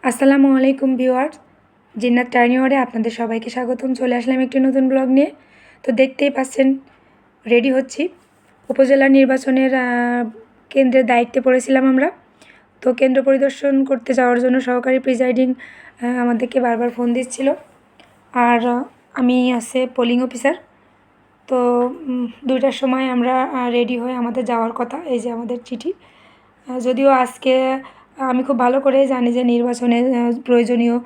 আসসালামু আলাইকুম ভিউয়ার্স, জিন্নাত টার্নিওয়ারে আপনাদের সবাইকে স্বাগতম। চলে আসলাম একটি নতুন ব্লগ নিয়ে। তো দেখতেই পাচ্ছেন রেডি হচ্ছি। উপজেলা নির্বাচনের কেন্দ্রের দায়িত্বে পড়েছিলাম আমরা। তো কেন্দ্র পরিদর্শন করতে যাওয়ার জন্য সহকারী প্রিজাইডিং আমাদেরকে বারবার ফোন দিচ্ছিল। আর আমি আছে পোলিং অফিসার। তো 2টার সময় আমরা রেডি হয়ে আমাদের যাওয়ার কথা। এই যে আমাদের চিঠি। যদিও আজকে আমি খুব ভালো করেই জানি যে নির্বাচনে প্রয়োজনীয়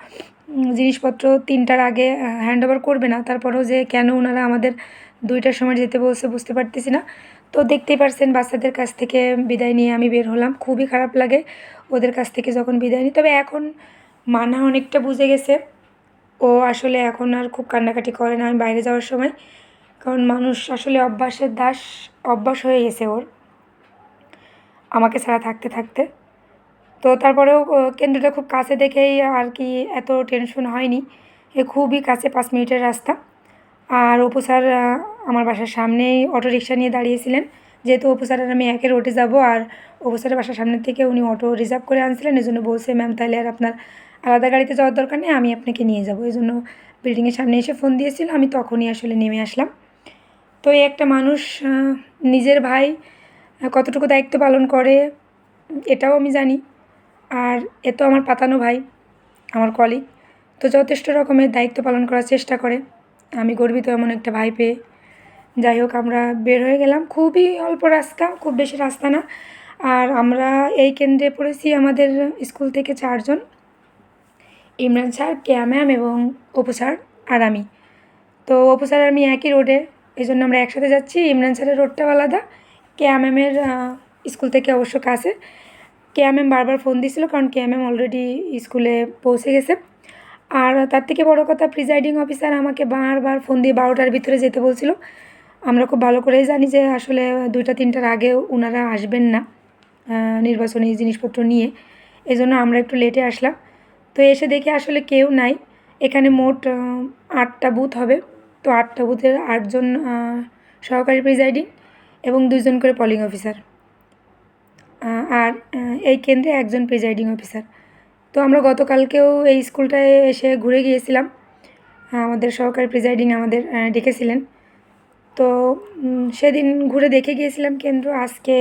জিনিসপত্র 3টার আগে হ্যান্ডওভার করবে না। তারপরেও যে কেন ওনারা আমাদের 2টার সময় যেতে বলছে বুঝতে পারতেছি না। তো দেখতেই পারছেন বাচ্চাদের কাছ থেকে বিদায় নিয়ে আমি বের হলাম। খুবই খারাপ লাগে ওদের কাছ থেকে যখন বিদায় নিই। তবে এখন মানা অনেকটা বুঝে গেছে। ও আসলে এখন আর খুব কান্নাকাটি করে না আমি বাইরে যাওয়ার সময়। কারণ মানুষ আসলে অভ্যাসের দাস, অভ্যাস হয়ে গেছে ওর আমাকে ছাড়া থাকতে থাকতে। তো তারপরেও কেন্দ্রটা খুব কাছে দেখেই আর কি এত টেনশন হয়নি। খুবই কাছে, 5 মিনিটের রাস্তা। আর অপু স্যার আমার বাসার সামনেই অটোরিকশা নিয়ে দাঁড়িয়েছিলেন। যেহেতু অপু স্যার আর আমি একই রোডে যাব, আর অপু স্যারের বাসার সামনের থেকে উনি অটো রিজার্ভ করে আনছিলেন। এজন্য বলছে, ম্যাম তাহলে আর আপনার আলাদা গাড়িতে যাওয়ার দরকার নেই, আমি আপনাকে নিয়ে যাব। এই জন্য বিল্ডিংয়ের সামনে এসে ফোন দিয়েছিল, আমি তখনই আসলে নেমে আসলাম। তো এই একটা মানুষ নিজের ভাই কতটুকু দায়িত্ব পালন করে এটাও আমি জানি। আর এ তো আমার পাতানো ভাই, আমার কলিগ। তো যথেষ্ট রকমের দায়িত্ব পালন করার চেষ্টা করে। আমি গর্বিত এমন একটা ভাই পেয়ে। যাই হোক, আমরা বের হয়ে গেলাম। খুবই অল্প রাস্তা, খুব বেশি রাস্তা না। আর আমরা এই কেন্দ্রে পড়েছি আমাদের স্কুল থেকে 4 জন, ইমরান স্যার, কেয়া ম্যাম এবং অপু স্যার আর আমি। তো অপু স্যার আর আমি একই রোডে, এই জন্য আমরা একসাথে যাচ্ছি। ইমরান স্যারের রোডটাও আলাদা, কেয়া ম্যামের স্কুল থেকে অবশ্য কাছে। কেয়া ম্যাম বারবার ফোন দিয়েছিল, কারণ কেয়া ম্যাম অলরেডি স্কুলে পৌঁছে গেছে। আর তার থেকে বড় কথা, প্রিজাইডিং অফিসার আমাকে বারবার ফোন দিয়ে 12টার ভিতরে যেতে বলছিল। আমরা খুব ভালো করেই জানি যে আসলে 2টা-3টার আগে ওনারা আসবেন না নির্বাচনী জিনিসপত্র নিয়ে। এজন্য আমরা একটু লেটে আসলাম। তো এসে দেখি আসলে কেউ নাই। এখানে মোট 8টা বুথ হবে। তো 8টা বুথের 8 জন সহকারী প্রিজাইডিং এবং 2 জন করে পোলিং অফিসার। আর এই কেন্দ্রে 1 জন প্রিজাইডিং অফিসার। তো আমরা গতকালকেও এই স্কুলটায় এসে ঘুরে গিয়েছিলাম। আমাদের সহকারী প্রিজাইডিং আমাদের ডেকেছিলেন। তো সেদিন ঘুরে দেখে গিয়েছিলাম কেন্দ্র। আজকে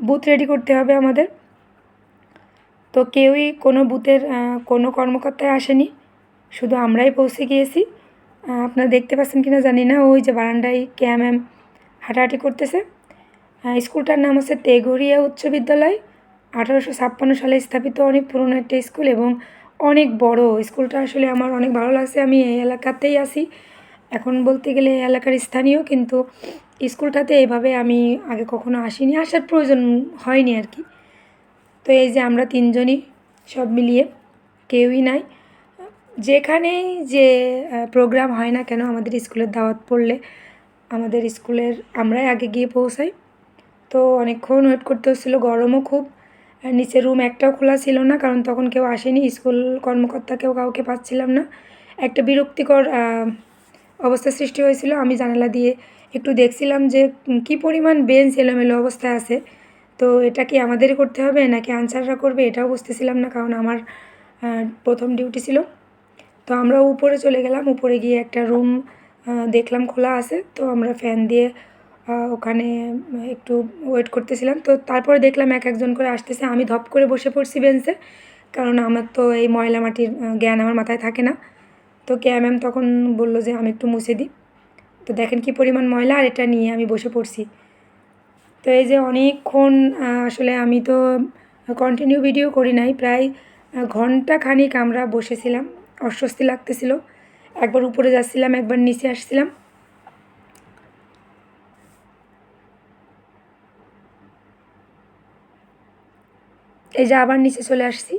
বুথ রেডি করতে হবে আমাদের। তো কেউই কোনো বুথের কোনো কর্মকর্তাই আসেনি, শুধু আমরাই পৌঁছে গিয়েছি। আপনারা দেখতে পাচ্ছেন কিনা জানি না, ওই যে বারান্দায় কেয়া ম্যাম হাঁটাহাঁটি করতেছে। স্কুলটার নাম হচ্ছে তেঘরিয়া উচ্চ বিদ্যালয়। 1856 সালে স্থাপিত অনেক পুরনো একটা স্কুল এবং অনেক বড়। স্কুলটা আসলে আমার অনেক ভালো লাগছে। আমি এই এলাকাতেই আছি এখন, বলতে গেলে এই এলাকার স্থানীয়, কিন্তু স্কুলটাতে এভাবে আমি আগে কখনো আসিনি, আসার প্রয়োজন হয়নি আর কি। তো এই যে আমরা 3 জনই সব মিলিয়ে, কেউই নাই। যেখানেই যে প্রোগ্রাম হয় না কেন, আমাদের স্কুলের দাওয়াত পড়লে আমাদের স্কুলের আমরাই আগে গিয়ে পৌঁছাই। তো অনেকক্ষণ ওয়েট করতে হচ্ছিলো, গরমও খুব। নিচে রুম একটাও খোলা ছিল না, কারণ তখন কেউ আসেনি, স্কুল কর্মকর্তাকেও কাউকে পাচ্ছিলাম না। একটা বিরক্তিকর অবস্থার সৃষ্টি হয়েছিল। আমি জানালা দিয়ে একটু দেখছিলাম যে কী পরিমাণ বেঞ্চ এলোমেলো অবস্থায় আছে। তো এটা কি আমাদেরই করতে হবে নাকি আনসাররা করবে, এটাও বুঝতেছিলাম না, কারণ আমার প্রথম ডিউটি ছিল। তো আমরা উপরে চলে গেলাম। উপরে গিয়ে একটা রুম দেখলাম খোলা আছে। তো আমরা ফ্যান দিয়ে ওখানে একটু ওয়েট করতেছিলাম। তো তারপরে দেখলাম এক একজন করে আসতেছে। আমি ধপ করে বসে পড়ছি বেঞ্চে, কারণ আমার তো এই ময়লা মাটির জ্ঞান আমার মাথায় থাকে না। তো কেয়া ম্যাম তখন বললো যে আমি একটু মুছে দিই। তো দেখেন কি পরিমাণ ময়লা, আর এটা নিয়ে আমি বসে পড়ছি। তো এই যে অনেকক্ষণ আসলে আমি তো কন্টিনিউ ভিডিও করি নাই, প্রায় ঘন্টা খানিক আমরা বসেছিলাম। অস্বস্তি লাগতেছিল। একবার উপরে যাচ্ছিলাম, একবার নিচে আসছিলাম। এই যে আবার নিচে চলে আসছি।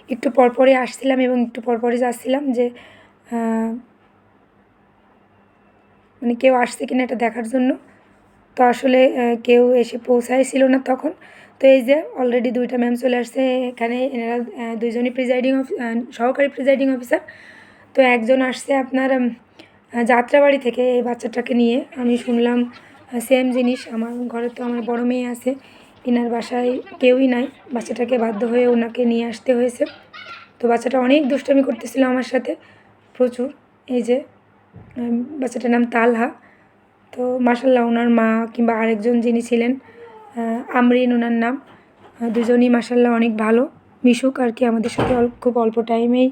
একটু পরপরই আসছিলাম এবং একটু পরপরই যাচ্ছিলাম, যে মানে কেউ আসছে কিনা এটা দেখার জন্য। তো আসলে কেউ এসে পৌঁছাইছিল না তখন। তো এই যে অলরেডি 2টা ম্যাম চলে আসছে এখানে। এনারা 2 জনই সহকারী প্রিজাইডিং অফিসার। তো একজন আসছে আপনার যাত্রাবাড়ি থেকে এই বাচ্চাটাকে নিয়ে। আমি শুনলাম সেম জিনিস। আমার ঘরে তো আমার বড় মেয়ে আছে, এনার বাসায় কেউই নাই, বাচ্চাটাকে বাধ্য হয়ে ওনাকে নিয়ে আসতে হয়েছে। তো বাচ্চাটা অনেক দুষ্টামি করতেছিল আমার সাথে প্রচুর। এই যে বাচ্চাটার নাম তালহা। তো মাশাল্লাহ ওনার মা কিংবা আরেকজন যিনি ছিলেন আমরিন ওনার নাম, দুজনই মাশাল্লাহ অনেক ভালো মিশুক আর কি আমাদের সাথে খুব অল্প টাইমেই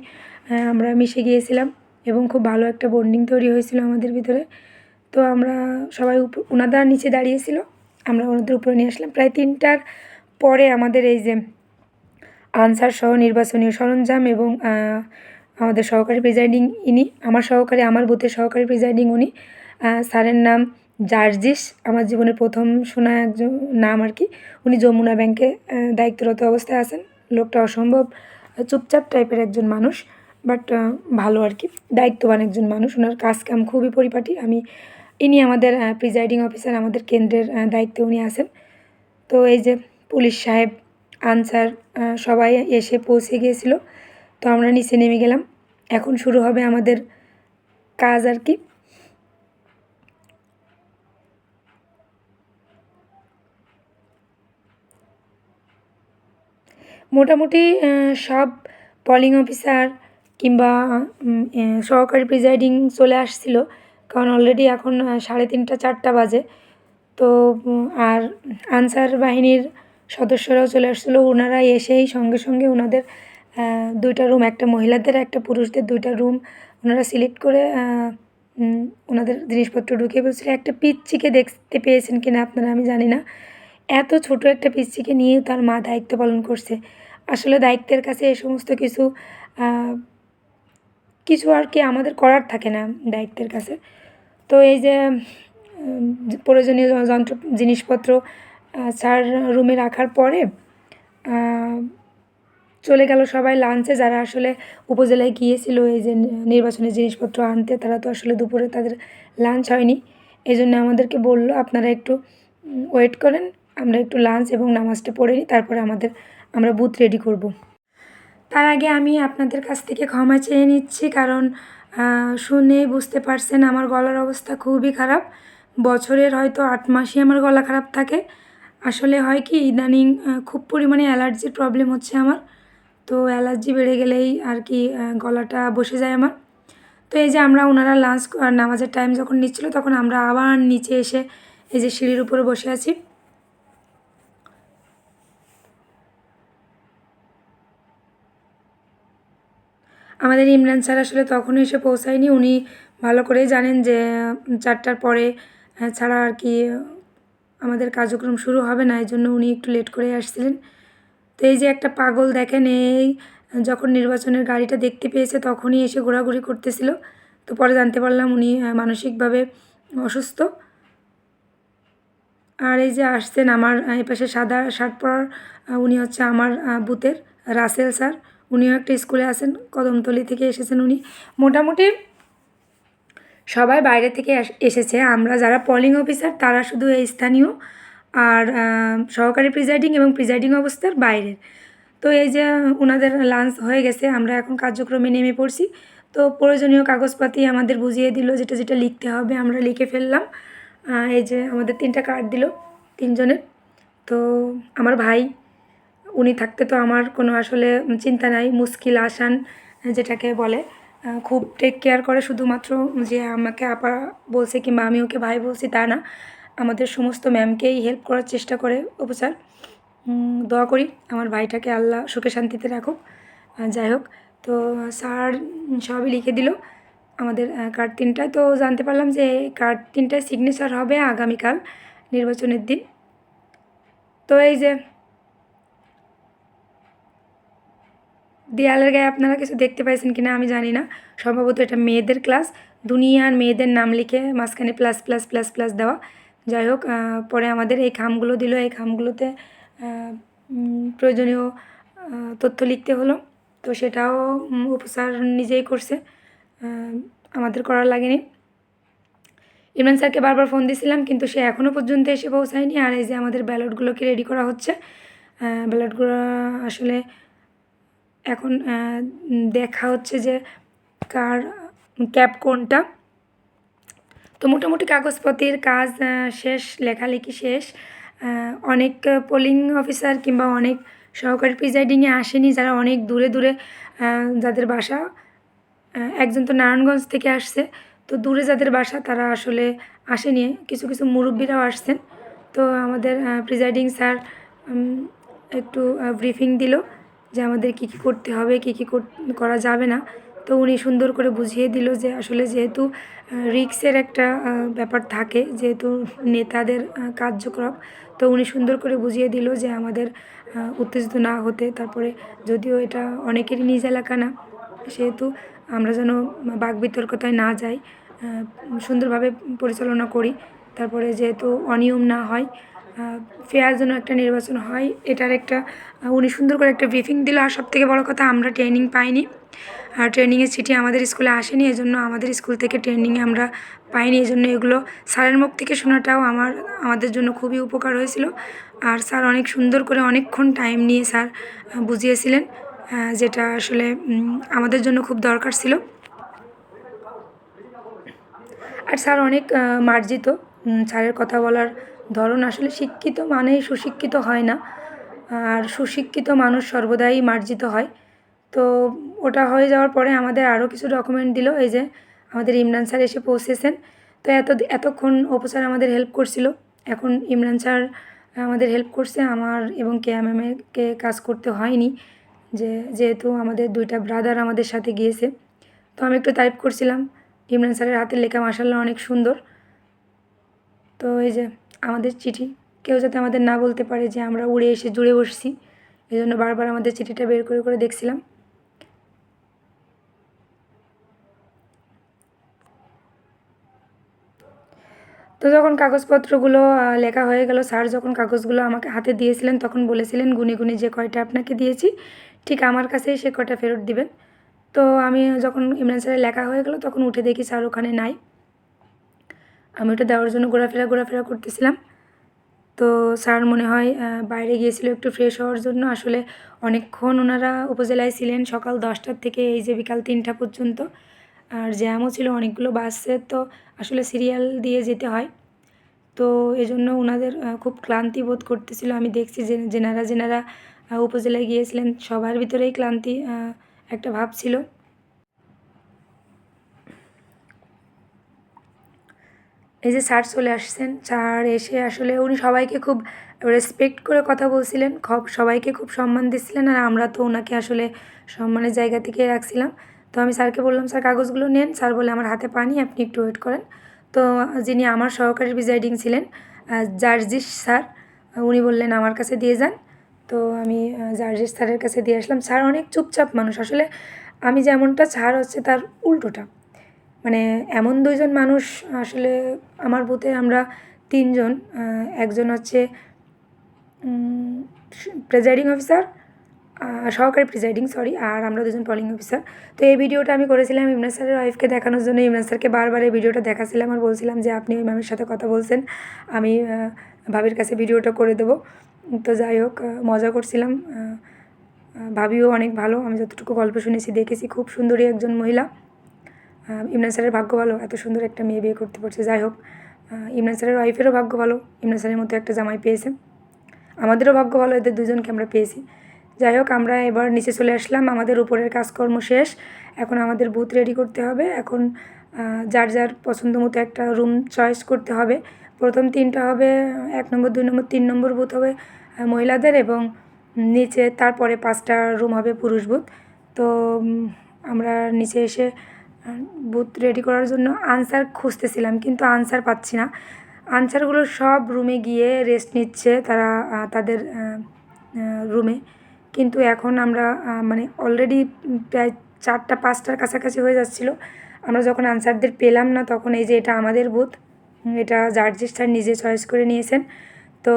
আমরা মিশে গিয়েছিলাম এবং খুব ভালো একটা বন্ডিং তৈরি হয়েছিল আমাদের ভিতরে। তো আমরা সবাই ওনাদের নিচে দাঁড়িয়েছিল, আমরা ওনাদের উপরে নিয়ে আসলাম। প্রায় 3টার পরে আমাদের এই যে আনসার সহ নির্বাচনীয় সরঞ্জাম এবং আমাদের সহকারী প্রিজাইডিং ইনি, আমার সহকারী, আমার বুথের সহকারী প্রিজাইডিং উনি, স্যারের নাম জার্জিস, আমার জীবনের প্রথম শোনা একজন নাম আর কি। উনি যমুনা ব্যাংকে দায়িত্বরত অবস্থায় আছেন। লোকটা অসম্ভব চুপচাপ টাইপের একজন মানুষ, বাট ভালো আর কি, দায়িত্ববান একজন মানুষ। ওনার কাজ কাম খুবই পরিপাটি। ইনি আমাদের প্রিজাইডিং অফিসার, আমাদের কেন্দ্রের দায়িত্বে উনি আছেন। তো এই যে পুলিশ সাহেব, আনসার সবাই এসে পৌঁছে গিয়েছিল। তো আমরা নিচে নেমে গেলাম, এখন শুরু হবে আমাদের কাজ আর কি। মোটামুটি সব পোলিং অফিসার কিংবা সহকারী প্রিজাইডিং চলে আসছিল, কারণ অলরেডি এখন 3:30 4টা বাজে। তো আর আনসার বাহিনীর সদস্যরাও চলে আসছিলো। ওনারা এসেই সঙ্গে সঙ্গে ওনাদের 2টা রুম, একটা মহিলাদের একটা পুরুষদের 2টা রুম ওনারা সিলেক্ট করে ওনাদের জিনিসপত্র ঢুকিয়ে বলছিল। একটা পিচ্চিকে দেখতে পেয়েছেন কিনা আপনারা আমি জানি না, এত ছোট একটা পিচ্চিকে নিয়েও তার মা দায়িত্ব পালন করছে। আসলে দায়িত্বের কাছে এই সমস্ত কিছু আর কি আমাদের করার থাকে না দায়িত্বের কাছে। তো এই যে প্রয়োজনীয় যন্ত্র জিনিসপত্র স্যার রুমে রাখার পরে চলে গেল সবাই লাঞ্চে। যারা আসলে উপজেলায় গিয়েছিল এই যে নির্বাচনের জিনিসপত্র আনতে, তারা তো আসলে দুপুরে তাদের লাঞ্চ হয়নি। এই জন্য আমাদেরকে বলল আপনারা একটু ওয়েট করেন, আমরা একটু লাঞ্চ এবং নামাজটা পড়ে নিই, তারপরে আমরা বুথ রেডি করব। তার আগে আমি আপনাদের কাছ থেকে ক্ষমা চেয়ে নিচ্ছি, কারণ শুনেই বুঝতে পারছেন আমার গলার অবস্থা খুবই খারাপ। বছরের হয়তো 8 মাসই আমার গলা খারাপ থাকে। আসলে হয় কি, ইদানিং খুব পরিমাণে অ্যালার্জির প্রবলেম হচ্ছে আমার। তো অ্যালার্জি বেড়ে গেলেই আর কি গলাটা বসে যায় আমার। তো এই যে ওনারা লাঞ্চ নামাজের টাইম যখন নিচ্ছিল, তখন আমরা আবার নিচে এসে এই যে সিঁড়ির উপরে বসে আছি। আমাদের ইমরান স্যার আসলে তখনও এসে পৌঁছায়নি। উনি ভালো করেই জানেন যে 4টার পরে ছাড়া আর কি আমাদের কার্যক্রম শুরু হবে না, এই জন্য উনি একটু লেট করে আসছিলেন। তো এই যে একটা পাগল দেখেন, এই যখন নির্বাচনের গাড়িটা দেখতে পেয়েছে তখনই এসে ঘোরাঘুরি করতেছিল। তো পরে জানতে পারলাম উনি মানসিকভাবে অসুস্থ। আর এই যে আসছেন আমার এই পাশে সাদা শার্ট পরার, উনি হচ্ছে আমার বুথের রাসেল স্যার। উনিও একটা স্কুলে আছেন, কদমতলী থেকে এসেছেন উনি। মোটামুটি সবাই বাইরে থেকে এসেছে। আমরা যারা পোলিং অফিসার তারা শুধু এই স্থানীয়, আর সহকারী প্রিজাইডিং এবং প্রিজাইডিং অবস্থার বাইরের। তো এই যে ওনাদের লাঞ্চ হয়ে গেছে, আমরা এখন কার্যক্রমে নেমে পড়ছি। তো প্রয়োজনীয় কাগজপাতি আমাদের বুঝিয়ে দিল, যেটা যেটা লিখতে হবে আমরা লিখে ফেললাম। এই যে আমাদের 3টা কার্ড দিল 3 জনের। তো আমার ভাই, উনি থাকতে তো আমার কোনো আসলে চিন্তা নাই। মুশকিল আসান যেটাকে বলে, খুব টেক কেয়ার করে। শুধুমাত্র যে আমাকে আপা বলছে কিংবা আমি ওকে ভাই বলছি তা না, আমাদের সমস্ত ম্যামকেই হেল্প করার চেষ্টা করে অফিসার। দোয়া করি আমার ভাইটাকে আল্লাহ সুখে শান্তিতে রাখুক। যাই হোক, তো স্যার সবই লিখে দিল আমাদের কার্ড 3টায়। তো জানতে পারলাম যে কার্ড 3টায় সিগনেচার হবে আগামীকাল নির্বাচনের দিন। তো এই যে দেয়ালের গায়ে আপনারা কিছু দেখতে পাইছেন কিনা আমি জানি না, সম্ভবত এটা মেয়েদের ক্লাস। দুনিয়ার মেয়েদের নাম লিখে মাঝখানে প্লাস প্লাস প্লাস প্লাস দেওয়া। যাই হোক, পরে আমাদের এই খামগুলো দিল, এই খামগুলোতে প্রয়োজনীয় তথ্য লিখতে হলো। তো সেটাও অফিসার নিজেই করছে, আমাদের করার লাগেনি। ইমরান স্যারকে বারবার ফোন দিয়েছিলাম, কিন্তু সে এখনও পর্যন্ত এসে পৌঁছায়নি। আর এই যে আমাদের ব্যালটগুলোকে রেডি করা হচ্ছে। ব্যালটগুলো আসলে এখন দেখা হচ্ছে যে কার ক্যাব কোনটা। তো মোটামুটি কাগজপত্রের কাজ শেষ, লেখালেখি শেষ। অনেক পোলিং অফিসার কিংবা অনেক সহকারী প্রিজাইডিংয়ে আসেনি যারা অনেক দূরে দূরে যাদের বাসা, একজন তো নারায়ণগঞ্জ থেকে আসছে, তো দূরে যাদের বাসা তারা আসলে আসেনি, কিছু কিছু মুরব্বীরাও আসছেন। তো আমাদের প্রিজাইডিং স্যার একটু ব্রিফিং দিল যে আমাদের কী কী করতে হবে, কী কী করা যাবে না। তো উনি সুন্দর করে বুঝিয়ে দিল যে আসলে যেহেতু রিস্কের একটা ব্যাপার থাকে, যেহেতু নেতাদের কার্যক্রম, তো উনি সুন্দর করে বুঝিয়ে দিল যে আমাদের উত্তেজিত না হতে, তারপরে যদিও এটা অনেকেরই নিজ এলাকা না, সেহেতু আমরা যেন বাকবিতর্কতায় না যাই, সুন্দরভাবে পরিচালনা করি। তারপরে যেহেতু অনিয়ম না হয়, ফেয়ার যেন একটা নির্বাচন হয়, এটার একটা উনি সুন্দর করে একটা ব্রিফিং দিল। আর সবথেকে বড় কথা, আমরা ট্রেনিং পাইনি, আর ট্রেনিংয়ের চিঠি আমাদের স্কুলে আসেনি, এজন্য আমাদের স্কুল থেকে ট্রেনিংয়ে আমরা পাইনি। এজন্য এগুলো স্যারের মুখ থেকে শোনাটাও আমাদের জন্য খুবই উপকার হয়েছিল। আর স্যার অনেক সুন্দর করে অনেকক্ষণ টাইম নিয়ে স্যার বুঝিয়েছিলেন, যেটা আসলে আমাদের জন্য খুব দরকার ছিল। আর স্যার অনেক মার্জিত, স্যারের কথা বলার ধরন আসলে শিক্ষিত মানেই সুশিক্ষিত হয় না, আর সুশিক্ষিত মানুষ সর্বদাই মার্জিত হয়। তো ওটা হয়ে যাওয়ার পরে আমাদের আরও কিছু ডকুমেন্ট দিল, এই যে আমাদের ইমরান স্যার এসে পৌঁছেছেন। তো এতক্ষণ অপু স্যার আমাদের হেল্প করছিল, এখন ইমরান স্যার আমাদের হেল্প করছে, আমার এবং কেয়া ম্যামকে কাজ করতে হয়নি, যেহেতু আমাদের দুইটা ব্রাদার আমাদের সাথে গিয়েছে। তো আমি একটু টাইপ করছিলাম, ইমরান স্যারের হাতের লেখা মাশাআল্লাহ অনেক সুন্দর। তো এই যে আমাদের চিঠি, কেউ যাতে আমাদের না বলতে পারে যে আমরা উড়ে এসে জুড়ে বসছি, এই জন্য বারবার আমাদের চিঠিটা বের করে করে দেখছিলাম। তো যখন কাগজপত্রগুলো লেখা হয়ে গেল, স্যার যখন কাগজগুলো আমাকে হাতে দিয়েছিলেন তখন বলেছিলেন গুনে গুনে যে কয়টা আপনাকে দিয়েছি ঠিক আমার কাছেই সে কয়টা ফেরত দিবেন। তো আমি যখন ইমরান স্যারের লেখা হয়ে গেল তখন উঠে দেখি স্যার ওখানে নাই। আমি ওটা দেওয়ার জন্য ঘোরাফেরা করতেছিলাম। তো স্যার মনে হয় বাইরে গিয়েছিল একটু ফ্রেশ হওয়ার জন্য। আসলে অনেকক্ষণ ওনারা উপজেলায় ছিলেন, সকাল 10টার থেকে এই যে বিকাল 3টা পর্যন্ত। আর জ্যামও ছিল অনেকগুলো বাসের, তো আসলে সিরিয়াল দিয়ে যেতে হয়। তো এজন্য ওনাদের খুব ক্লান্তি বোধ করতেছিল। আমি দেখছি যে যেনারা উপজেলায় গিয়েছিলেন সবার ভিতরেই ক্লান্তি একটা ভাব ছিল। এই যে স্যার চলে আসছেন, স্যার এসে আসলে উনি সবাইকে খুব রেসপেক্ট করে কথা বলছিলেন, সবাইকে খুব সম্মান দিচ্ছিলেন, আর আমরা তো ওনাকে আসলে সম্মানের জায়গা থেকে রাখছিলাম। তো আমি স্যারকে বললাম, স্যার কাগজগুলো নেন। স্যার বলে, আমার হাতে পানি, আপনি একটু ওয়েট করেন। তো যিনি আমার সহকারী প্রিজাইডিং ছিলেন, জার্জিস স্যার, উনি বললেন আমার কাছে দিয়ে যান। তো আমি জার্জিস স্যারের কাছে দিয়ে আসলাম। স্যার অনেক চুপচাপ মানুষ, আসলে আমি যেমনটা স্যার হচ্ছে তার উল্টোটা। মানে এমন দুইজন মানুষ আসলে আমার বুথে আমরা 3জন, একজন হচ্ছে প্রিজাইডিং অফিসার, সহকারী প্রিজাইডিং সরি, আর আমরা দুজন পোলিং অফিসার। তো এই ভিডিওটা আমি করেছিলাম ইমরান স্যারের ওয়াইফকে দেখানোর জন্য। ইমরান স্যারকে বারবার এই ভিডিওটা দেখাচ্ছিলাম আর বলছিলাম যে আপনি ওই ম্যামের সাথে কথা বলছেন, আমি ভাবির কাছে ভিডিওটা করে দেবো। তো যাই হোক, মজা করছিলাম। ভাবিও অনেক ভালো, আমি যতটুকু গল্প শুনেছি দেখেছি, খুব সুন্দরী একজন মহিলা। ইমরান স্যারের ভাগ্য ভালো, এত সুন্দর একটা মেয়ে বিয়ে করতে পারছে। যাই হোক, ইমরান স্যারের ওয়াইফেরও ভাগ্য ভালো, ইমরান স্যারের মতো একটা জামাই পেয়েছে। আমাদেরও ভাগ্য ভালো, এদের দুজনকে আমরা পেয়েছি। যাই হোক, আমরা এবার নিচে চলে আসলাম, আমাদের উপরের কাজকর্ম শেষ। এখন আমাদের বুথ রেডি করতে হবে। এখন যার যার পছন্দ মতো একটা রুম চয়েস করতে হবে। প্রথম 3টা হবে 1 নম্বর, 2 নম্বর, 3 নম্বর বুথ হবে মহিলাদের, এবং নিচে তারপরে 5টা রুম হবে পুরুষ বুথ। তো আমরা নিচে এসে বুথ রেডি করার জন্য আনসার খুঁজতেছিলাম, কিন্তু আনসার পাচ্ছি না। আনসারগুলো সব রুমে গিয়ে রেস্ট নিচ্ছে তারা তাদের রুমে। কিন্তু এখন আমরা মানে অলরেডি প্রায় 4টা 5টার কাছাকাছি হয়ে যাচ্ছিলো। আমরা যখন আনসারদের পেলাম না, তখন এই যে এটা আমাদের বুথ, এটা জার্জিস স্যার নিজে চয়েস করে নিয়েছেন। তো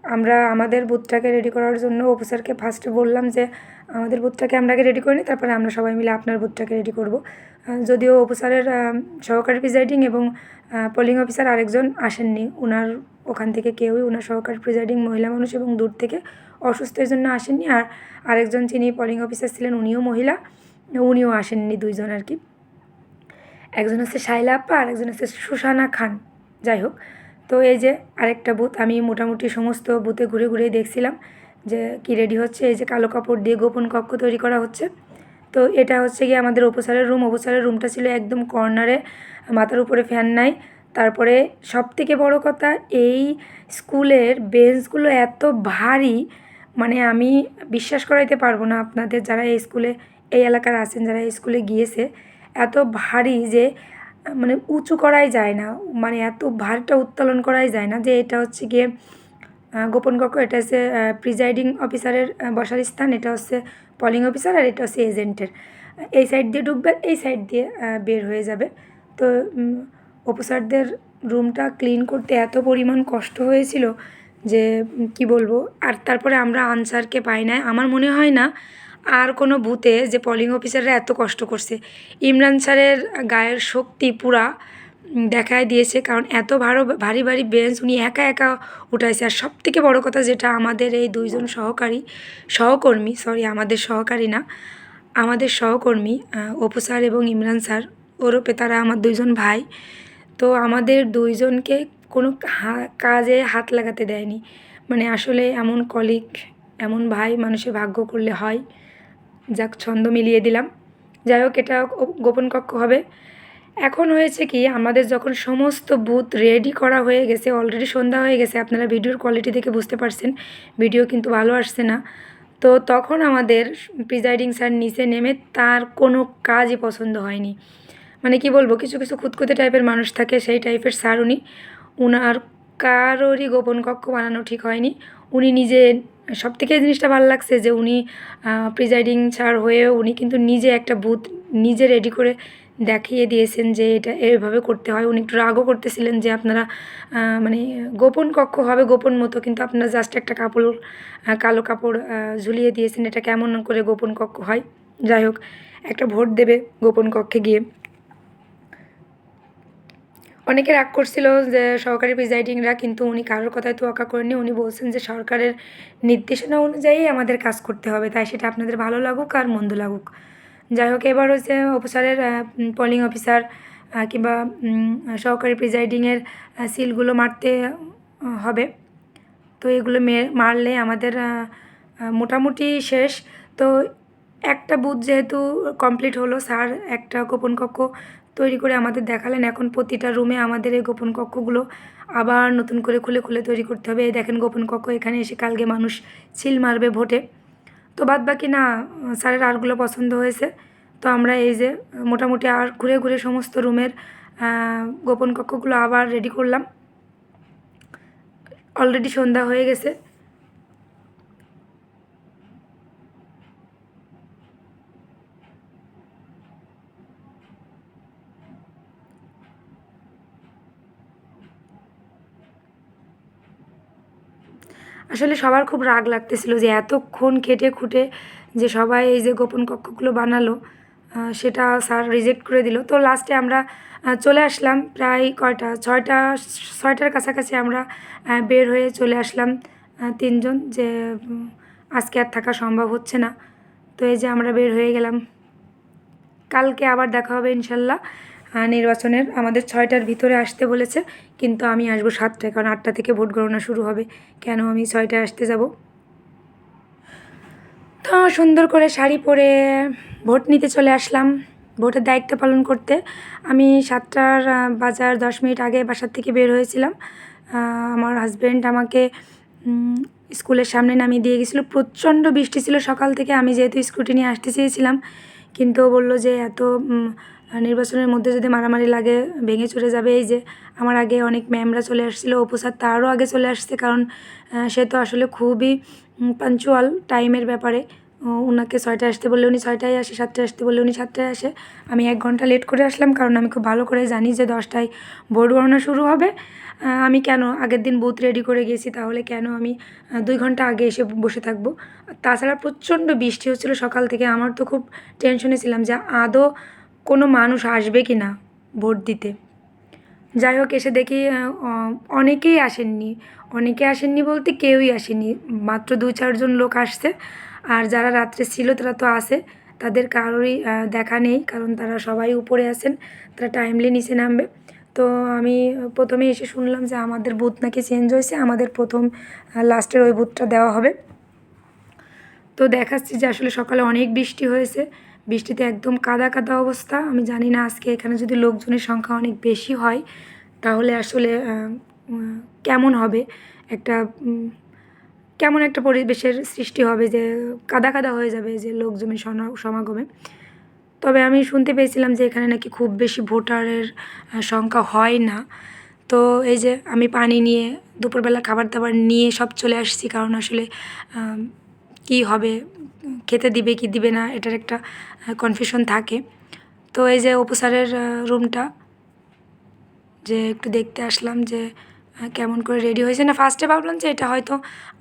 আমরা আমাদের বুথটাকে রেডি করার জন্য অপু স্যারকে ফার্স্টে বললাম যে আমাদের বুথটাকে আমরা আগে রেডি করে নিই, তারপরে আমরা সবাই মিলে আপনার বুথটাকে রেডি করব। যদিও অপু স্যারের সহকারী প্রিজাইডিং এবং পোলিং অফিসার আরেকজন আসেননি, ওনার ওখান থেকে কেউই, ওনার সহকারী প্রিজাইডিং মহিলা মানুষ এবং দূর থেকে অসুস্থ, এই জন্য আসেননি। আর আরেকজন যিনি পোলিং অফিসার ছিলেন উনিও মহিলা, উনিও আসেননি, 2জন আর কি। একজন হচ্ছে শাইলা আপা আর একজন হচ্ছে সুসানা খান। যাই হোক, তো এই যে আরেকটা বুথ, আমি মোটামুটি সমস্ত বুথে ঘুরে ঘুরে দেখছিলাম যে কি রেডি হচ্ছে, এই যে কালো কাপড় দিয়ে গোপন কক্ষ তৈরি করা হচ্ছে। তো এটা হচ্ছে গিয়ে আমাদের অপু স্যারের রুমটা ছিল একদম কর্নারে, মাথার উপরে ফ্যান নাই। তারপরে সবথেকে বড় কথা, এই স্কুলের বেঞ্চগুলো এত ভারী, মানে আমি বিশ্বাস করাইতে পারবো না আপনাদের, যারা এই স্কুলে এই এলাকার আছেন, যারা এই স্কুলে গিয়েছে, এত ভারী যে মানে উঁচু করাই যায় না, মানে এত ভারটা উত্তোলন করাই যায় না। যে এটা হচ্ছে গিয়ে গোপন কক্ষ, এটা হচ্ছে প্রিজাইডিং অফিসারের বসার স্থান, এটা হচ্ছে পলিং অফিসার, আর এটা হচ্ছে এজেন্টের। এই সাইড দিয়ে ঢুকবে, এই সাইড দিয়ে বের হয়ে যাবে। তো অপু স্যারদের রুমটা ক্লিন করতে এত পরিমাণ কষ্ট হয়েছিল যে কি বলবো। আর তারপরে আমরা আনসারকে পাই না। আমার মনে হয় না আর কোনো বুথে যে পলিং অফিসাররা এত কষ্ট করছে। ইমরান স্যারের গায়ের শক্তি পুরা দেখায় দিয়েছে, কারণ এত ভারী ভারী বেঞ্চ উনি একা একা উঠাইছে। আর সবথেকে বড় কথা যেটা, আমাদের এই দুইজন সহকর্মী, আমাদের সহকারী না, আমাদের সহকর্মী অপু স্যার এবং ইমরান স্যার, ওরূপে তারা আমার দুইজন ভাই। তো আমাদের দুইজনকে কোনো কাজে হাত লাগাতে দেয়নি। মানে আসলে এমন কলিগ, এমন ভাই মানুষের ভাগ্য করলে হয়। যাক, ছন্দ মিলিয়ে দিলাম। যাই হোক, এটা গোপন কক্ষ হবে। এখন হয়েছে কি, আমাদের যখন সমস্ত বুথ রেডি করা হয়ে গেছে, অলরেডি সন্ধ্যা হয়ে গেছে, আপনারা ভিডিওর কোয়ালিটি দেখে বুঝতে পারছেন ভিডিও কিন্তু ভালো আসছে না। তো তখন আমাদের প্রিজাইডিং স্যার নিচে নেমে, তার কোনো কাজই পছন্দ হয়নি। মানে কি বলবো, কিছু কিছু খুঁতখুঁতে টাইপের মানুষ থাকে, সেই টাইপের স্যার উনি। উনার কারোরই গোপন কক্ষ বানানো ঠিক হয়নি। উনি নিজে, সবথেকে এই জিনিসটা ভালো লাগছে যে উনি প্রিজাইডিং স্যার হয়েও উনি কিন্তু নিজে একটা বুথ নিজে রেডি করে দেখিয়ে দিয়েছেন যে এটা এভাবে করতে হয়। উনি একটু রাগও করতেছিলেন যে আপনারা মানে গোপন কক্ষ হবে গোপন মতো, কিন্তু আপনারা জাস্ট একটা কাপড়, কালো কাপড় ঝুলিয়ে দিয়েছেন, এটা কেমন করে গোপন কক্ষ হয়। যাই হোক, একটা ভোট দেবে গোপন কক্ষে গিয়ে। অনেকে রাগ করছিল যে সহকারী প্রিজাইডিংরা, কিন্তু উনি কারোর কথায় তোয়াক্কা করেননি। উনি বলছেন যে সরকারের নির্দেশনা অনুযায়ী আমাদের কাজ করতে হবে, তাই সেটা আপনাদের ভালো লাগুক আর মন্দ লাগুক। যাই হোক, এবার হচ্ছে অফিসারের পোলিং অফিসার কিংবা সহকারী প্রিজাইডিংয়ের সিলগুলো মারতে হবে। তো এগুলো মারলে আমাদের মোটামুটি শেষ। তো একটা বুথ যেহেতু কমপ্লিট হলো, স্যার একটা গোপন কক্ষ তৈরি করে আমাদের দেখালেন। এখন প্রতিটা রুমে আমাদের এই গোপন কক্ষগুলো আবার নতুন করে খুলে খুলে তৈরি করতে হবে। এই দেখেন গোপন কক্ষ, এখানে এসে কালকে মানুষ সিল মারবে ভোটে। তো বাদ বাকি না, স্যারের আরগুলো পছন্দ হয়েছে। তো আমরা এই যে মোটামুটি আর ঘুরে ঘুরে সমস্ত রুমের গোপন কক্ষগুলো আবার রেডি করলাম। অলরেডি সন্ধ্যা হয়ে গেছে। আসলে সবার খুব রাগ লাগতেছিল যে এতক্ষণ খেটে খুঁটে যে সবাই এই যে গোপন কক্ষগুলো বানালো, সেটা স্যার রিজেক্ট করে দিল। তো লাস্টে আমরা চলে আসলাম প্রায় কয়টা, 6টার কাছাকাছি আমরা বের হয়ে চলে আসলাম তিনজন, যে আজকে আর থাকা সম্ভব হচ্ছে না। তো এই যে আমরা বের হয়ে গেলাম। কালকে আবার দেখা হবে ইনশাল্লাহ নির্বাচনের। আমাদের 6টার ভিতরে আসতে বলেছে, কিন্তু আমি আসবো 7টায়, কারণ 8টা থেকে ভোট গণনা শুরু হবে। কেন আমি 6টায় আসতে যাব? তো সুন্দর করে শাড়ি পরে ভোট নিতে চলে আসলাম, ভোটের দায়িত্ব পালন করতে। আমি 7টার বাজার 10 মিনিট আগে বাসার থেকে বের হয়েছিলাম। আমার হাজব্যান্ড আমাকে স্কুলের সামনে নামিয়ে দিয়ে গেছিলো। প্রচণ্ড বৃষ্টি ছিল সকাল থেকে। আমি যেহেতু স্কুটি নিয়ে আসতে চেয়েছিলাম, কিন্তু ও বললো যে এত নির্বাচনের মধ্যে যদি মারামারি লাগে ভেঙে চলে যাবে। এই যে আমার আগে অনেক ম্যামরা চলে আসছিলো, অপু স্যার তারও আগে চলে আসছে, কারণ সে তো আসলে খুবই পাঞ্চুয়াল টাইমের ব্যাপারে। ওনাকে 6টায় আসতে বললে উনি 6টায় আসে, 7টায় আসতে বললে উনি 7টায় আসে। আমি 1 ঘন্টা লেট করে আসলাম, কারণ আমি খুব ভালো করে জানি যে 10টায় ভোট গণনা শুরু হবে। আমি কেন আগের দিন বুথ রেডি করে গেছি, তাহলে কেন আমি 2 ঘন্টা আগে এসে বসে থাকবো। তাছাড়া প্রচণ্ড বৃষ্টি হচ্ছিলো সকাল থেকে। আমার তো খুব টেনশনে ছিলাম যে আদৌ কোনো মানুষ আসবে কি না ভোট দিতে। যাই হোক, এসে দেখি অনেকেই আসেননি। অনেকে আসেননি বলতে কেউই আসেনি, মাত্র 2-4 জন লোক আসছে। আর যারা রাত্রে ছিল তারা তো আসে, তাদের কারোরই দেখা নেই, কারণ তারা সবাই উপরে আছেন, তারা টাইমলি নিচে নামবে। তো আমি প্রথমে এসে শুনলাম যে আমাদের বুথ নাকি চেঞ্জ হয়েছে, আমাদের প্রথম লাস্টের ওই বুথটা দেওয়া হবে। তো দেখাচ্ছি যে আসলে সকালে অনেক বৃষ্টি হয়েছে, বৃষ্টিতে একদম কাদা কাদা অবস্থা। আমি জানি না আজকে এখানে যদি লোকজনের সংখ্যা অনেক বেশি হয় তাহলে আসলে কেমন হবে, একটা কেমন একটা পরিবেশের সৃষ্টি হবে, যে কাদা কাদা হয়ে যাবে যে লোকজনের সমাগমে। তবে আমি শুনতে পেয়েছিলাম যে এখানে নাকি খুব বেশি ভোটারের সংখ্যা হয় না। তো এই যে আমি পানি নিয়ে দুপুরবেলা খাবার দাবার নিয়ে সব চলে আসছি, কারণ আসলে কী হবে, খেতে দিবে কি দিবে না এটার একটা কনফিউশন থাকে। তো এই যে অপু স্যারের রুমটা, যে একটু দেখতে আসলাম যে কেমন করে রেডি হয়েছে। না, ফার্স্টে ভাবলাম যে এটা হয়তো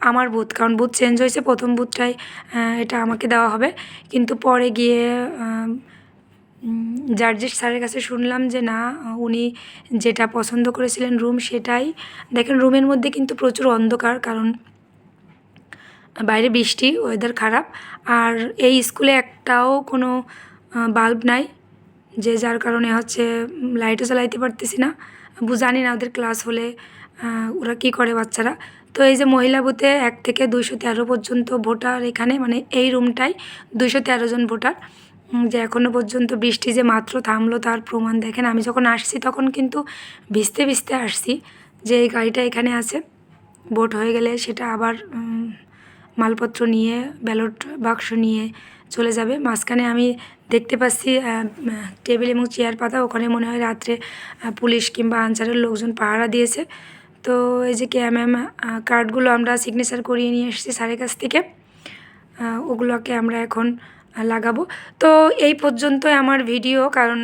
আমার বুথ, কারণ বুথ চেঞ্জ হয়েছে, প্রথম বুথটাই এটা আমাকে দেওয়া হবে। কিন্তু পরে গিয়ে জার্জিস স্যারের কাছে শুনলাম যে না, উনি যেটা পছন্দ করেছিলেন রুম সেটাই। দেখেন রুমের মধ্যে কিন্তু প্রচুর অন্ধকার, কারণ বাইরে বৃষ্টি, ওয়েদার খারাপ, আর এই স্কুলে একটাও কোনো বাল্ব নাই, যে যার কারণে হচ্ছে লাইটও জ্বালাইতে পারতেছি না। জানি না ওদের ক্লাস হলে ওরা কী করে বাচ্চারা। তো এই যে মহিলা বুথে 1 থেকে 213 পর্যন্ত ভোটার এখানে, মানে এই রুমটাই 213 জন ভোটার। যে এখনও পর্যন্ত বৃষ্টি যে মাত্র থামলো তার প্রমাণ দেখেন। আমি যখন আসছি তখন কিন্তু ভিজতে ভিজতে আসছি, যে এই গাড়িটা এখানে আছে, ভোট হয়ে গেলে সেটা আবার মালপত্র নিয়ে ব্যালট বাক্স নিয়ে চলে যাবে। মাঝখানে আমি দেখতে পাচ্ছি টেবিল এবং চেয়ার পাতা, ওখানে মনে হয় রাত্রে পুলিশ কিংবা আনসারের লোকজন পাহারা দিয়েছে। তো এই যে ম্যাম কার্ডগুলো আমরা সিগনেচার করিয়ে নিয়ে এসেছি স্যারের কাছ থেকে, ওগুলোকে আমরা এখন লাগাবো। তো এই পর্যন্তই আমার ভিডিও, কারণ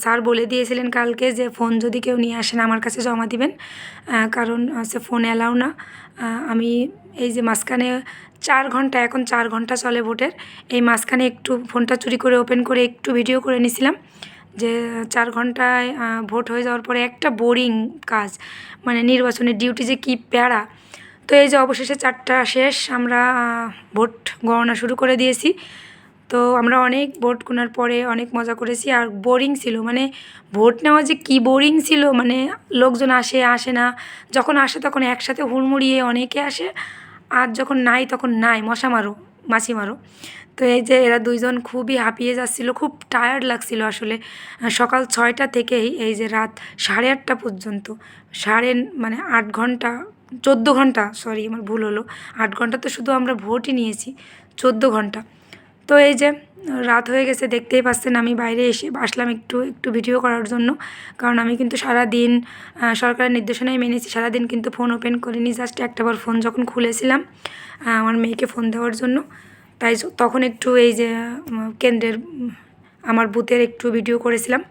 স্যার বলে দিয়েছিলেন কালকে যে ফোন যদি কেউ নিয়ে আসেন আমার কাছে জমা দিবেন, কারণ সে ফোন অ্যালাউ না। আমি এই যে মাঝখানে 4 ঘন্টা, এখন 4 ঘন্টা চলে ভোটের, এই মাঝখানে একটু ফোনটা চুরি করে ওপেন করে একটু ভিডিও করে নিছিলাম, যে 4 ঘন্টায় ভোট হয়ে যাওয়ার পরে একটা বোরিং কাজ, মানে নির্বাচনের ডিউটি যে কী প্যারা। তো এই যে অবশেষে 4টা শেষ, আমরা ভোট গণনা শুরু করে দিয়েছি। তো আমরা অনেক ভোট গোনার পরে অনেক মজা করেছি, আর বোরিং ছিল, মানে ভোট নেওয়া যে কী বোরিং ছিল, মানে লোকজন আসে না, যখন আসে তখন একসাথে হুড়মুড়িয়ে অনেকে আসে, আর যখন নাই তখন নাই, মশা মারো মাছি মারো। তো এই যে এরা 2 জন খুবই হাঁপিয়ে যাচ্ছিলো, খুব টায়ার্ড লাগছিল আসলে। সকাল 6টা থেকেই এই যে রাত 8:30 পর্যন্ত, মানে 8 ঘন্টা, 14 ঘন্টা, সরি আমার ভুল হলো, 8 ঘন্টা তো শুধু আমরা ভোটই নিয়েছি, 14 ঘন্টা। তো এই যে রাত হয়ে গেছে, দেখতেই পাচ্ছেন আমি বাইরে আসলাম একটু ভিডিও করার জন্য, কারণ আমি কিন্তু সারাদিন সরকারের নির্দেশনাই মেনেছি, সারাদিন কিন্তু ফোন ওপেন করিনি, জাস্ট একটাবার ফোন যখন খুলেছিলাম আমার মেয়েকে ফোন দেওয়ার জন্য, তাই তখন একটু এই যে কেন্দ্রের আমার বুথের একটু ভিডিও করেছিলাম।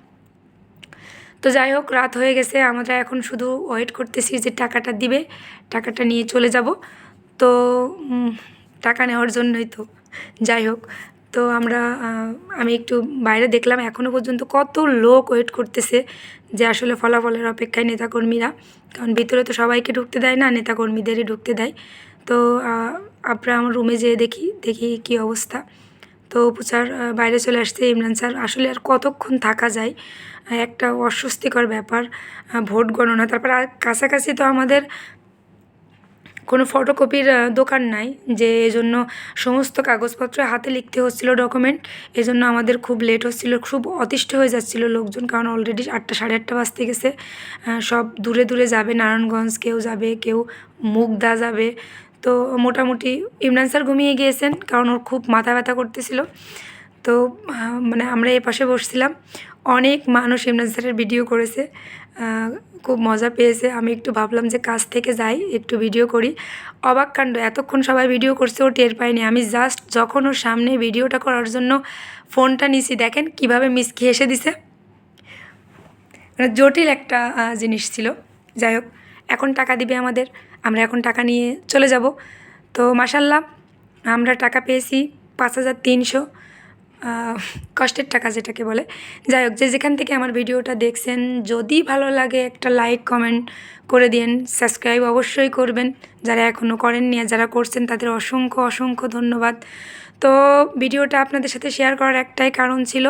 তো যাই হোক, রাত হয়ে গেছে, আমরা এখন শুধু ওয়েট করতেছি যে টাকাটা দিবে, টাকাটা নিয়ে চলে যাব। তো টাকা নেওয়ার জন্যই তো, যাই হোক। তো আমি একটু বাইরে দেখলাম এখনও পর্যন্ত কত লোক ওয়েট করতেছে, যে আসলে ফলাফলের অপেক্ষায় নেতাকর্মীরা, কারণ ভিতরে তো সবাইকে ঢুকতে দেয় না, নেতাকর্মীদেরই ঢুকতে দেয়। তো আমরা আমার রুমে যেয়ে দেখি কী অবস্থা। তো অপু স্যার বাইরে চলে আসছে, ইমরান স্যার, আসলে আর কতক্ষণ থাকা যায়, একটা অস্বস্তিকর ব্যাপার ভোট গণনা। তারপর আর কাছাকাছি তো আমাদের কোনো ফটোকপির দোকান নাই, যে এজন্য সমস্ত কাগজপত্র হাতে লিখতে হচ্ছিলো ডকুমেন্ট, এজন্য আমাদের খুব লেট হচ্ছিলো, খুব অতিষ্ঠ হয়ে যাচ্ছিলো লোকজন, কারণ অলরেডি 8টা 8:30 বাজতে গেছে। সব দূরে দূরে যাবে, নারায়ণগঞ্জ কেউ যাবে, কেউ মুগদা যাবে। তো মোটামুটি ইমরান স্যার ঘুমিয়ে গিয়েছেন, কারণ ওর খুব মাথা ব্যথা করতেছিল। তো মানে আমরা এপাশে বসছিলাম, অনেক মানুষ ইমরান স্যারের ভিডিও করেছে, খুব মজা পেয়েছে। আমি একটু ভাবলাম যে কাছ থেকে যাই, একটু ভিডিও করি। অবাক কাণ্ড, এতক্ষণ সবাই ভিডিও করছে, ও টের পায়নি। আমি জাস্ট যখন ওর সামনে ভিডিওটা করার জন্য ফোনটা নিছি, দেখেন কীভাবে মিসকে হেসে দিছে, মানে জটিল একটা জিনিস ছিল। যাই হোক, এখন টাকা দিবে আমাদের, আমরা এখন টাকা নিয়ে চলে যাব। তো মাশাল্লাহ আমরা টাকা পেয়েছি 5,300, কষ্টের টাকা যেটাকে বলে। যাই হোক, যে যেখান থেকে আমার ভিডিওটা দেখছেন, যদি ভালো লাগে একটা লাইক কমেন্ট করে দিন, সাবস্ক্রাইব অবশ্যই করবেন যারা এখনও করেননি, আর যারা করছেন তাদের অসংখ্য অসংখ্য ধন্যবাদ। তো ভিডিওটা আপনাদের সাথে শেয়ার করার একটাই কারণ ছিল,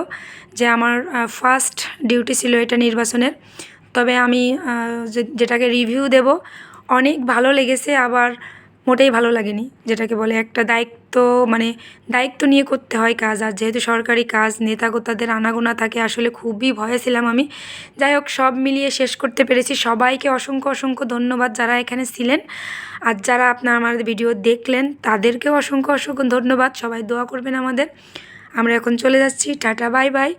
যে আমার ফার্স্ট ডিউটি ছিল এটা নির্বাচনের। তবে আমি যেটাকে রিভিউ দেব, অনেক ভালো লেগেছে, আবার মোটেই ভালো লাগেনি, যেটাকে বলে একটা দায়িত্ব, মানে দায়িত্ব নিয়ে করতে হয় কাজ। আর যেহেতু সরকারি কাজ, নেতাকর্তাদের আনাগোনা থাকে, আসলে খুবই ভয়ে ছিলাম আমি। যাই হোক, সব মিলিয়ে শেষ করতে পেরেছি। সবাইকে অসংখ্য অসংখ্য ধন্যবাদ যারা এখানে ছিলেন, আর যারা আপনার আমার ভিডিও দেখলেন তাদেরকেও অসংখ্য অসংখ্য ধন্যবাদ। সবাই দোয়া করবেন আমাদের। আমরা এখন চলে যাচ্ছি, টাটা বাই বাই।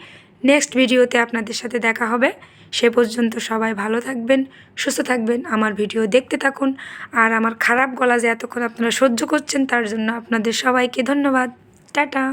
নেক্সট ভিডিওতে আপনাদের সাথে দেখা হবে। সে পর্যন্ত সবাই ভালো থাকবেন, সুস্থ থাকবেন, আমার ভিডিও দেখতে থাকুন। আর আমার খারাপ গলা যে এতক্ষণ আপনারা সহ্য করছেন, তার জন্য আপনাদের সবাইকে ধন্যবাদ। টাটা।